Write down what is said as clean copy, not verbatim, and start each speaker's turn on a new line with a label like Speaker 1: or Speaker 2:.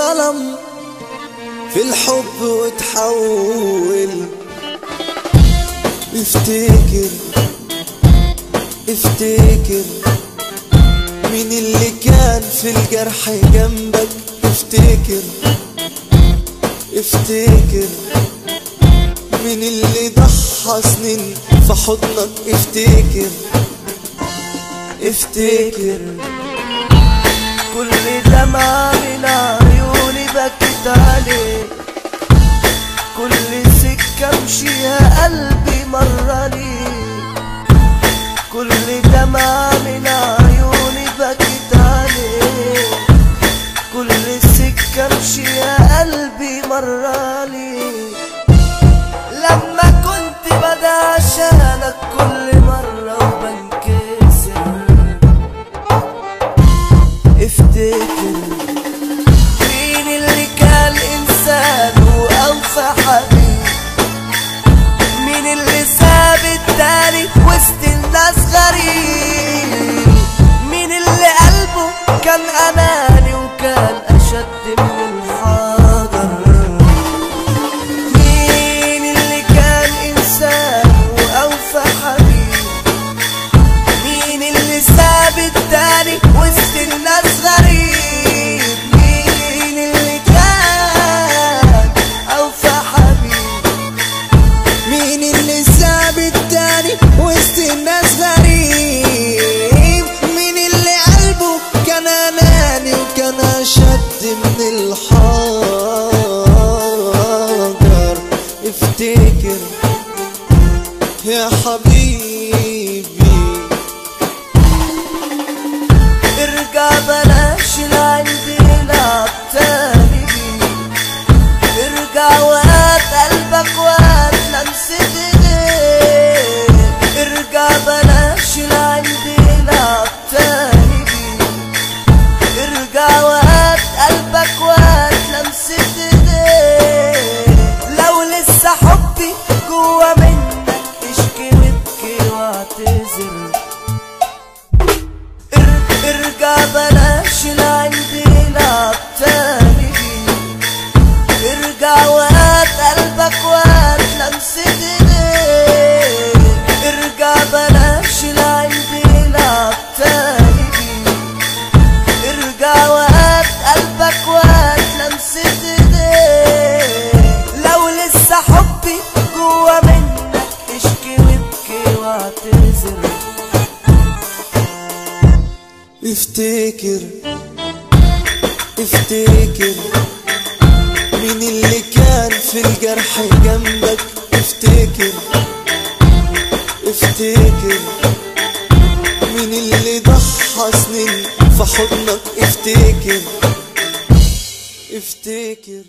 Speaker 1: ظلم في الحب وتحول. افتكر افتكر مين اللي كان في الجرح جنبك. افتكر افتكر مين اللي ضحى سنين في حضنك. افتكر افتكر
Speaker 2: كل دمعة من عيوني بكت عليك، كل سكة امشيها قلبي مرني، كل دمعة من عيوني بكت عليك، كل سكة امشيها قلبي مرني. لما كنت بدأ عشانك كل مرة وبنكسر. افتكر مين اللي كان إنسان وأوفى حبيب، مين اللي ساب التاني وسط الناس غريب، مين اللي قلبه كان أناني وكان أشد من الحجر، مين اللي كان إنسان وأوفى حبيب، مين اللي ساب التاني وسط الناس غريب، مين اللي كان أوفى حبيب،
Speaker 1: مين اللي ساب التاني وسط الناس غريب، مين اللي قلبه كان اناني وكان اشد من الحجر. افتكر يا حبيبي
Speaker 2: ارجع بلاش لعندي لعب تاني، ارجع وهات قلبك وهات لمسة ايديك، ارجع بلاش لعندي لعب تاني، ارجع وهات قلبك وهات لمسة ايديك. لو لسه حبي جوا منك اشكي وابكي واعتذر، ارجع بلاش لعندي لعب تاني، ارجع وهات قلبك وهات لمسة ايديك، ارجع بلاش لعندي لعب تاني، ارجع وهات قلبك وهات لمسة ايديك. لو لسه حبي جوا منك اشكي وابكي واعتذر.
Speaker 1: افتكر افتكر مين اللي كان في الجرح جنبك. افتكر افتكر مين اللي ضحى سنين في حضنك. افتكر افتكر